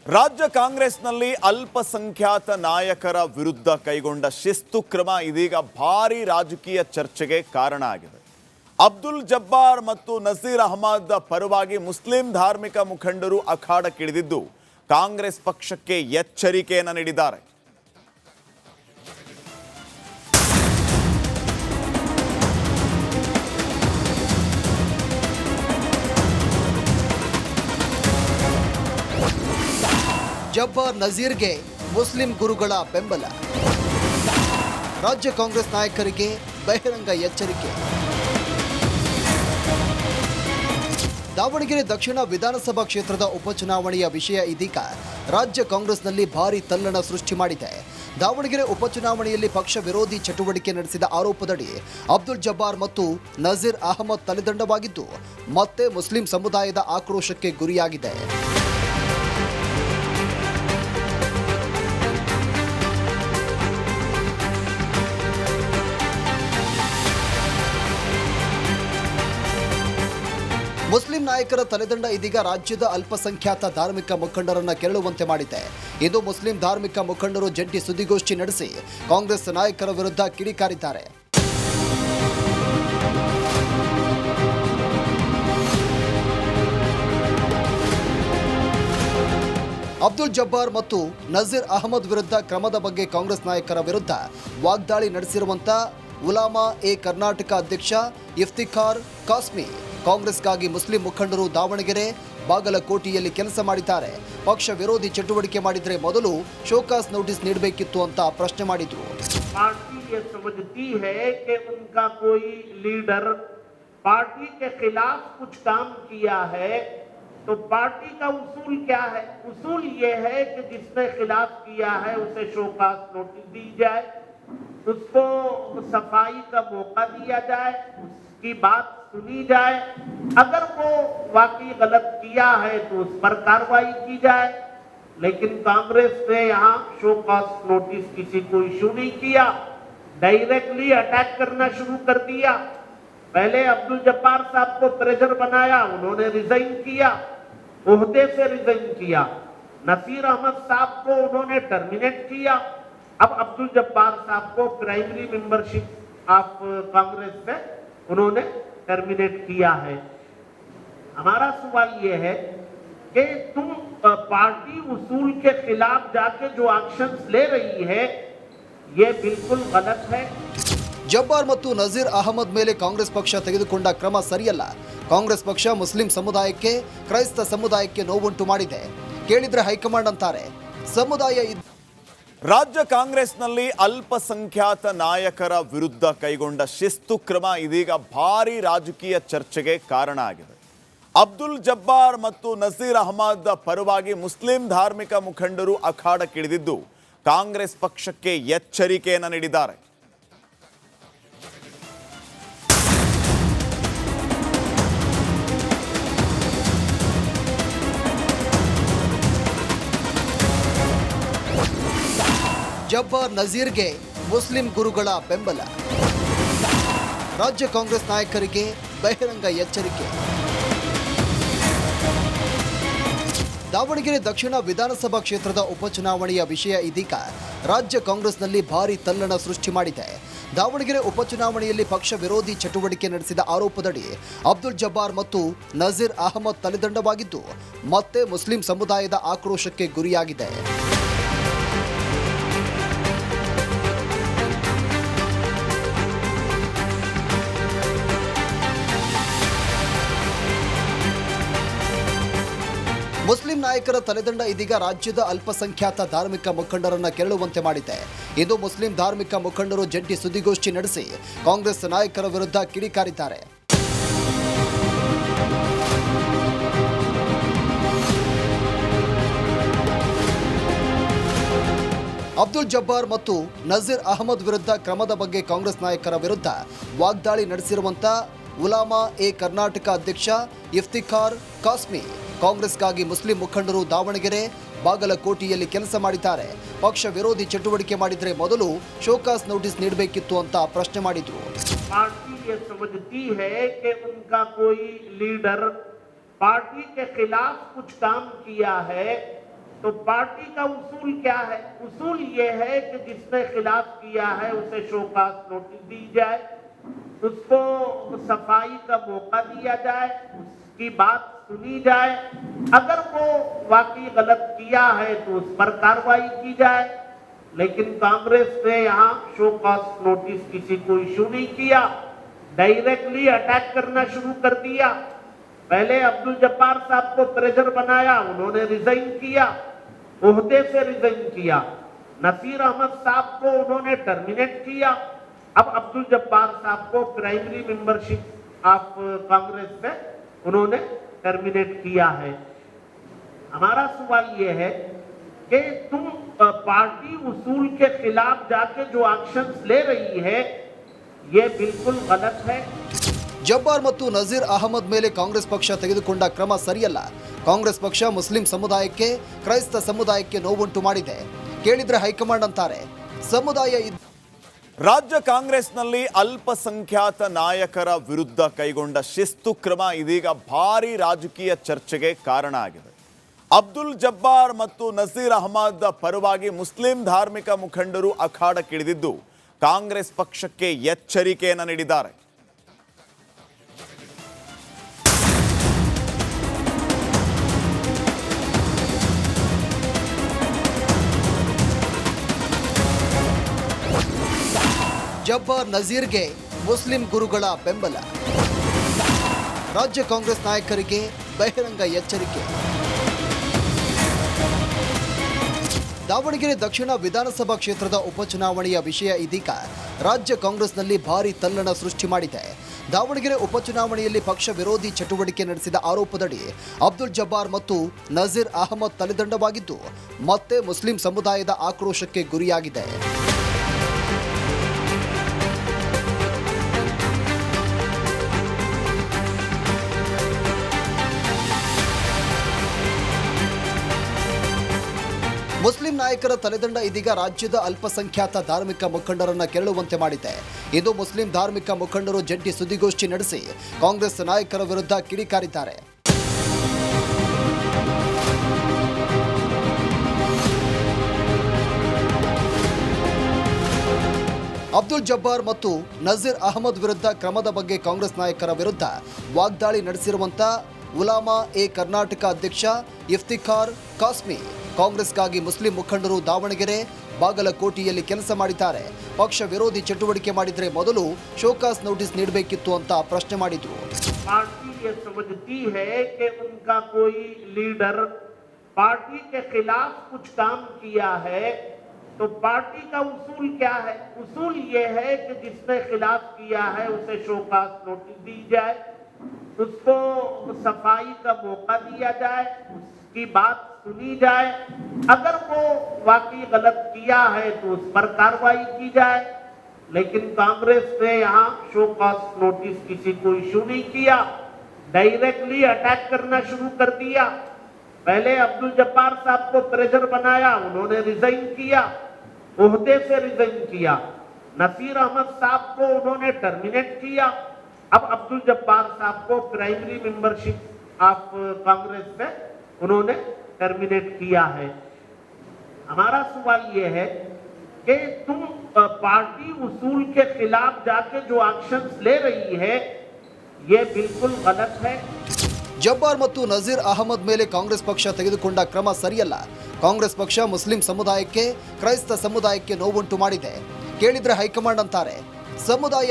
ರಾಜ್ಯ ಕಾಂಗ್ರೆಸ್ನಲ್ಲಿ ಅಲ್ಪಸಂಖ್ಯಾತ ನಾಯಕರ ವಿರುದ್ಧ ಕೈಗೊಂಡ ಶಿಸ್ತು ಕ್ರಮ ಇದೀಗ ಭಾರೀ ರಾಜಕೀಯ ಚರ್ಚೆಗೆ ಕಾರಣ ಆಗಿದೆ. ಅಬ್ದುಲ್ ಜಬ್ಬಾರ್ ಮತ್ತು ನಜೀರ್ ಅಹಮದ್ ಪರವಾಗಿ ಮುಸ್ಲಿಂ ಧಾರ್ಮಿಕ ಮುಖಂಡರು ಅಖಾಡಕ್ಕಿಳಿದಿದ್ದು ಕಾಂಗ್ರೆಸ್ ಪಕ್ಷಕ್ಕೆ ಎಚ್ಚರಿಕೆಯನ್ನು ನೀಡಿದ್ದಾರೆ. ಜಬ್ಬಾರ್ ನಜೀರ್ಗೆ ಮುಸ್ಲಿಂ ಗುರುಗಳ ಬೆಂಬಲ. ರಾಜ್ಯ ಕಾಂಗ್ರೆಸ್ ನಾಯಕರಿಗೆ ಬಹಿರಂಗ ಎಚ್ಚರಿಕೆ. ದಾವಣಗೆರೆ ದಕ್ಷಿಣ ವಿಧಾನಸಭಾ ಕ್ಷೇತ್ರದ ಉಪಚುನಾವಣೆಯ ವಿಷಯ ಇದೀಗ ರಾಜ್ಯ ಕಾಂಗ್ರೆಸ್ನಲ್ಲಿ ಭಾರೀ ತಲ್ಲಣ ಸೃಷ್ಟಿ ಮಾಡಿದೆ. ದಾವಣಗೆರೆ ಉಪಚುನಾವಣೆಯಲ್ಲಿ ಪಕ್ಷ ವಿರೋಧಿ ಚಟುವಟಿಕೆ ನಡೆಸಿದ ಆರೋಪದಡಿ ಅಬ್ದುಲ್ ಜಬ್ಬಾರ್ ಮತ್ತು ನಜೀರ್ ಅಹಮದ್ ತಲೆದಂಡವಾಗಿದ್ದು ಮತ್ತೆ ಮುಸ್ಲಿಂ ಸಮುದಾಯದ ಆಕ್ರೋಶಕ್ಕೆ ಗುರಿಯಾಗಿದೆ. ಮುಸ್ಲಿಂ ನಾಯಕರ ತಲೆದಂಡ ಇದೀಗ ರಾಜ್ಯದ ಅಲ್ಪಸಂಖ್ಯಾತ ಧಾರ್ಮಿಕ ಮುಖಂಡರನ್ನ ಕೆರಳುವಂತೆ ಮಾಡಿದೆ. ಇದು ಮುಸ್ಲಿಂ ಧಾರ್ಮಿಕ ಮುಖಂಡರು ಜಂಟಿ ಸುದ್ದಿಗೋಷ್ಠಿ ನಡೆಸಿ ಕಾಂಗ್ರೆಸ್ ನಾಯಕರ ವಿರುದ್ಧ ಕಿಡಿಕಾರಿದ್ದಾರೆ. ಅಬ್ದುಲ್ ಜಬ್ಬಾರ್ ಮತ್ತು ನಜೀರ್ ಅಹಮದ್ ವಿರುದ್ಧ ಕ್ರಮದ ಬಗ್ಗೆ ಕಾಂಗ್ರೆಸ್ ನಾಯಕರ ವಿರುದ್ಧ ವಾಗ್ದಾಳಿ ನಡೆಸಿರುವಂತ ಉಲಾಮಾ ಎ ಕರ್ನಾಟಕ ಅಧ್ಯಕ್ಷ ಇಫ್ತಿಖಾರ್ ಕಾಸ್ಮಿ ಕಾಂಗ್ರೆಸ್ಗಾಗಿ ಮುಸ್ಲಿಂ ಮುಖಂಡರು ದಾವಣಗೆರೆ ಬಾಗಲಕೋಟೆಯಲ್ಲಿ ಕೆಲಸ ಮಾಡಿದ್ದಾರೆ. ಪಕ್ಷ ವಿರೋಧಿ ಚಟುವಟಿಕೆ ಮಾಡಿದ್ರೆ ಮೊದಲು ಶೋಕಾಸ್ ನೋಟಿಸ್ ನೀಡಬೇಕಿತ್ತು ಅಂತ ಪ್ರಶ್ನೆ ಮಾಡಿದ್ರು. पार्टी ये समझती है कि उनका कोई लीडर पार्टी के खिलाफ कुछ काम किया है तो पार्टी का उसूल क्या है? उसूल ये है कि जिसने खिलाफ किया है उसे शोकास नोटिस दी जाए, उसको सफाई का मौका दिया जाए, उसकी बात सुनी जाए, अगर वो वाकई गलत किया है तो उस पर कार्रवाई की जाए. लेकिन कांग्रेस ने यहाँ शो कॉज नोटिस किसी को इशू नहीं किया, डायरेक्टली अटैक करना शुरू कर दिया. पहले अब्दुल जब्बार साहब को प्रेशर बनाया, उन्होंने रिजाइन किया, ओहदे से रिजाइन किया. नसीर अहमद साहब को उन्होंने टर्मिनेट किया. अब अब्दुल जब्बार साहब को प्राइमरी मेंबरशिप ऑफ कांग्रेस से उन्होंने टर्मिनेट किया है. हमारा सवाल ये है कि तुम पार्टी उसूल के खिलाफ जाके जो एक्शंस ले रही है ये बिल्कुल गलत है. ಜಬ್ಬಾರ್ ಮತ್ತು ನಜೀರ್ ಅಹಮದ್ ಮೇಲೆ ಕಾಂಗ್ರೆಸ್ ಪಕ್ಷ ತೆಗೆದುಕೊಂಡ ಕ್ರಮ ಸರಿಯಲ್ಲ. ಕಾಂಗ್ರೆಸ್ ಪಕ್ಷ ಮುಸ್ಲಿಂ ಸಮುದಾಯಕ್ಕೆ ಕ್ರೈಸ್ತ ಸಮುದಾಯಕ್ಕೆ ನೋವುಂಟು ಮಾಡಿದೆ. ಕೇಳಿದ್ರೆ ಹೈಕಮಾಂಡ್ ಅಂತಾರೆ. ಸಮುದಾಯ ರಾಜ್ಯ ಕಾಂಗ್ರೆಸ್ನಲ್ಲಿ ಅಲ್ಪಸಂಖ್ಯಾತ ನಾಯಕರ ವಿರುದ್ಧ ಕೈಗೊಂಡ ಶಿಸ್ತು ಕ್ರಮ ಇದೀಗ ಭಾರೀ ರಾಜಕೀಯ ಚರ್ಚೆಗೆ ಕಾರಣ ಆಗಿದೆ. ಅಬ್ದುಲ್ ಜಬ್ಬಾರ್ ಮತ್ತು ನಜೀರ್ ಅಹಮದ್ ಪರವಾಗಿ ಮುಸ್ಲಿಂ ಧಾರ್ಮಿಕ ಮುಖಂಡರು ಅಖಾಡಕ್ಕಿಳಿದಿದ್ದು ಕಾಂಗ್ರೆಸ್ ಪಕ್ಷಕ್ಕೆ ಎಚ್ಚರಿಕೆಯನ್ನು ನೀಡಿದ್ದಾರೆ. ಜಬ್ಬಾರ್ ನಜೀರ್ಗೆ ಮುಸ್ಲಿಂ ಗುರುಗಳ ಬೆಂಬಲ. ರಾಜ್ಯ ಕಾಂಗ್ರೆಸ್ ನಾಯಕರಿಗೆ ಬಹಿರಂಗ ಎಚ್ಚರಿಕೆ. ದಾವಣಗೆರೆ ದಕ್ಷಿಣ ವಿಧಾನಸಭಾ ಕ್ಷೇತ್ರದ ಉಪಚುನಾವಣೆಯ ವಿಷಯ ಇದೀಗ ರಾಜ್ಯ ಕಾಂಗ್ರೆಸ್ನಲ್ಲಿ ಭಾರೀ ತಲ್ಲಣ ಸೃಷ್ಟಿ ಮಾಡಿದೆ. ದಾವಣಗೆರೆ ಉಪಚುನಾವಣೆಯಲ್ಲಿ ಪಕ್ಷ ವಿರೋಧಿ ಚಟುವಟಿಕೆ ನಡೆಸಿದ ಆರೋಪದಡಿ ಅಬ್ದುಲ್ ಜಬ್ಬಾರ್ ಮತ್ತು ನಜೀರ್ ಅಹಮದ್ ತಲೆದಂಡವಾಗಿದ್ದು ಮತ್ತೆ ಮುಸ್ಲಿಂ ಸಮುದಾಯದ ಆಕ್ರೋಶಕ್ಕೆ ಗುರಿಯಾಗಿದೆ. ಮುಸ್ಲಿಂ ನಾಯಕರ ತಲೆದಂಡ ಇದೀಗ ರಾಜ್ಯದ ಅಲ್ಪಸಂಖ್ಯಾತ ಧಾರ್ಮಿಕ ಮುಖಂಡರನ್ನ ಕೆರಳುವಂತೆ ಮಾಡಿದೆ. ಇದು ಮುಸ್ಲಿಂ ಧಾರ್ಮಿಕ ಮುಖಂಡರು ಜಂಟಿ ಸುದ್ದಿಗೋಷ್ಠಿ ನಡೆಸಿ ಕಾಂಗ್ರೆಸ್ ನಾಯಕರ ವಿರುದ್ಧ ಕಿಡಿಕಾರಿದ್ದಾರೆ. ಅಬ್ದುಲ್ ಜಬ್ಬಾರ್ ಮತ್ತು ನಜೀರ್ ಅಹಮದ್ ವಿರುದ್ಧ ಕ್ರಮದ ಬಗ್ಗೆ ಕಾಂಗ್ರೆಸ್ ನಾಯಕರ ವಿರುದ್ಧ ವಾಗ್ದಾಳಿ ನಡೆಸಿರುವಂತ ಉಲಾಮಾ ಎ ಕರ್ನಾಟಕ ಅಧ್ಯಕ್ಷ ಇಫ್ತಿಖಾರ್ ಕಾಸ್ಮಿ ಕಾಂಗ್ರೆಸ್ಗಾಗಿ ಮುಸ್ಲಿಂ ಮುಖಂಡರು ದಾವಣಗೆರೆ ಬಾಗಲಕೋಟೆಯಲ್ಲಿ ಕೆಲಸ ಮಾಡಿದ್ದಾರೆ. ಪಕ್ಷ ವಿರೋಧಿ ಚಟುವಟಿಕೆ ಮಾಡಿದ್ರೆ ಮೊದಲು ಶೋಕಾಸ್ ನೋಟಿಸ್ ನೀಡಬೇಕಿತ್ತು ಅಂತ ಪ್ರಶ್ನೆ ಮಾಡಿದ್ರು. पार्टी ये समझती है कि उनका कोई लीडर पार्टी के खिलाफ कुछ काम किया है तो पार्टी का उसूल क्या है? उसूल ये है कि जिसने खिलाफ किया है उसे शोकास नोटिस दी जाए, उसको सफाई का मौका दिया जाए, उसकी बात सुनी जाए। अगर वो वाकई गलत किया है तो उस पर कार्रवाई की जाए। लेकिन कांग्रेस ने यहाँ शोकास नोटिस किसी को इशू नहीं किया, डायरेक्टली अटैक करना शुरू कर दिया। पहले अब्दुल जब्बार साहब को प्रेशर बनाया, उन्होंने रिजाइन किया, ओहदे से रिजाइन किया। नसीर अहमद साहब को उन्होंने टर्मिनेट किया। अब अब्दुल जब्बार साहब को प्राइमरी मेंबरशिप ऑफ कांग्रेस से उन्होंने टर्मिनेट किया है। हमारा सवाल यह है कि तुम पार्टी उसूल के खिलाफ जाके जो एक्शंस ले रही है ये बिल्कुल गलत है। ಜಬ್ಬಾರ್ ಮತ್ತು ನಜೀರ್ ಅಹಮದ್ ಮೇಲೆ ಕಾಂಗ್ರೆಸ್ ಪಕ್ಷ ತೆಗೆದುಕೊಂಡ ಕ್ರಮ ಸರಿಯಲ್ಲ. ಕಾಂಗ್ರೆಸ್ ಪಕ್ಷ ಮುಸ್ಲಿಂ ಸಮುದಾಯಕ್ಕೆ, ಕ್ರೈಸ್ತ ಸಮುದಾಯಕ್ಕೆ ನೋವುಂಟು ಮಾಡಿದೆ. ಕೇಳಿದ್ರೆ ಹೈಕಮಾಂಡ್ ಅಂತಾರೆ. ಸಮುದಾಯ ರಾಜ್ಯ ಕಾಂಗ್ರೆಸ್ನಲ್ಲಿ ಅಲ್ಪಸಂಖ್ಯಾತ ನಾಯಕರ ವಿರುದ್ಧ ಕೈಗೊಂಡ ಶಿಸ್ತು ಕ್ರಮ ಇದೀಗ ಭಾರಿ ರಾಜಕೀಯ ಚರ್ಚೆಗೆ ಕಾರಣ ಆಗಿದೆ. ಅಬ್ದುಲ್ ಜಬ್ಬಾರ್ ಮತ್ತು ನಜೀರ್ ಅಹಮದ್ ಪರವಾಗಿ ಮುಸ್ಲಿಂ ಧಾರ್ಮಿಕ ಮುಖಂಡರು ಅಖಾಡಕ್ಕಿಳಿದಿದ್ದು ಕಾಂಗ್ರೆಸ್ ಪಕ್ಷಕ್ಕೆ ಎಚ್ಚರಿಕೆಯನ್ನು ನೀಡಿದ್ದಾರೆ. ಜಬ್ಬಾರ್ ನಜೀರ್ಗೆ ಮುಸ್ಲಿಂ ಗುರುಗಳ ಬೆಂಬಲ. ರಾಜ್ಯ ಕಾಂಗ್ರೆಸ್ ನಾಯಕರಿಗೆ ಬಹಿರಂಗ ಎಚ್ಚರಿಕೆ. ದಾವಣಗೆರೆ ದಕ್ಷಿಣ ವಿಧಾನಸಭಾ ಕ್ಷೇತ್ರದ ಉಪಚುನಾವಣೆಯ ವಿಷಯ ಇದೀಗ ರಾಜ್ಯ ಕಾಂಗ್ರೆಸ್ನಲ್ಲಿ ಭಾರೀ ತಲ್ಲಣ ಸೃಷ್ಟಿ ಮಾಡಿದೆ. ದಾವಣಗೆರೆ ಉಪಚುನಾವಣೆಯಲ್ಲಿ ಪಕ್ಷ ವಿರೋಧಿ ಚಟುವಟಿಕೆ ನಡೆಸಿದ ಆರೋಪದಡಿ ಅಬ್ದುಲ್ ಜಬ್ಬಾರ್ ಮತ್ತು ನಜೀರ್ ಅಹಮದ್ ತಲೆದಂಡವಾಗಿದ್ದು ಮತ್ತೆ ಮುಸ್ಲಿಂ ಸಮುದಾಯದ ಆಕ್ರೋಶಕ್ಕೆ ಗುರಿಯಾಗಿದೆ. ಮುಸ್ಲಿಂ ನಾಯಕರ ತಲೆದಂಡ ಇದೀಗ ರಾಜ್ಯದ ಅಲ್ಪಸಂಖ್ಯಾತ ಧಾರ್ಮಿಕ ಮುಖಂಡರನ್ನ ಕೆರಳುವಂತೆ ಮಾಡಿದೆ. ಇದು ಮುಸ್ಲಿಂ ಧಾರ್ಮಿಕ ಮುಖಂಡರು ಜಂಟಿ ಸುದ್ದಿಗೋಷ್ಠಿ ನಡೆಸಿ ಕಾಂಗ್ರೆಸ್ ನಾಯಕರ ವಿರುದ್ಧ ಕಿಡಿಕಾರಿದ್ದಾರೆ. ಅಬ್ದುಲ್ ಜಬ್ಬಾರ್ ಮತ್ತು ನಜೀರ್ ಅಹಮದ್ ವಿರುದ್ಧ ಕ್ರಮದ ಬಗ್ಗೆ ಕಾಂಗ್ರೆಸ್ ನಾಯಕರ ವಿರುದ್ಧ ವಾಗ್ದಾಳಿ ನಡೆಸಿರುವಂತ ಉಲಾಮಾ ಎ ಕರ್ನಾಟಕ ಅಧ್ಯಕ್ಷ ಇಫ್ತಿಖಾರ್ ಕಾಸ್ಮಿ ಕಾಂಗ್ರೆಸ್ಗಾಗಿ ಮುಸ್ಲಿಂ ಮುಖಂಡರು ದಾವಣಗೆರೆ, ಬಾಗಲಕೋಟೆಯಲ್ಲಿ ಕೆಲಸ ಮಾಡಿದ್ದಾರೆ. ಪಕ್ಷ ವಿರೋಧಿ ಚಟುವಟಿಕೆ ಮಾಡಿದ್ರೆ ಮೊದಲು ಶೋಕಾಸ್ ನೋಟಿಸ್ ನೀಡಬೇಕಿತ್ತು ಅಂತ ಪ್ರಶ್ನೆ ಮಾಡಿದ್ರು. पार्टी ये समझती है कि उनका कोई लीडर पार्टी के खिलाफ कुछ काम किया है तो पार्टी का उसूल क्या है? उसूल ये है कि जिसने खिलाफ किया है उसे शोकास नोटिस दी जाए, उसको सफाई का मौका दिया जाए, उसकी बात सुनी जाए। अगर वो वाकई गलत किया है तो उस पर कार्रवाई की जाए। लेकिन कांग्रेस ने यहाँ शोकास नोटिस किसी को इशू नहीं किया, डायरेक्टली अटैक करना शुरू कर दिया। पहले अब्दुल जब्बार साहब को प्रेशर बनाया, उन्होंने रिजाइन किया, ओहदे से रिजाइन किया। नसीर अहमद साहब को उन्होंने टर्मिनेट किया। अब अब्दुल जब्बार साहब को प्राइमरी मेंबरशिप ऑफ कांग्रेस से उन्होंने टर्मिनेट किया है। हमारा सवाल यह है कि तुम पार्टी उसूल के खिलाफ जाके जो एक्शंस ले रही है ये बिल्कुल गलत है। ಜಬ್ಬಾರ್ ಮತ್ತು ನಜೀರ್ ಅಹಮದ್ ಮೇಲೆ ಕಾಂಗ್ರೆಸ್ ಪಕ್ಷ ತೆಗೆದುಕೊಂಡ ಕ್ರಮ ಸರಿಯಲ್ಲ. ಕಾಂಗ್ರೆಸ್ ಪಕ್ಷ ಮುಸ್ಲಿಂ ಸಮುದಾಯಕ್ಕೆ, ಕ್ರೈಸ್ತ ಸಮುದಾಯಕ್ಕೆ ನೋವುಂಟು ಮಾಡಿದೆ. ಕೇಳಿದ್ರೆ ಹೈಕಮಾಂಡ್ ಅಂತಾರೆ. ಸಮುದಾಯ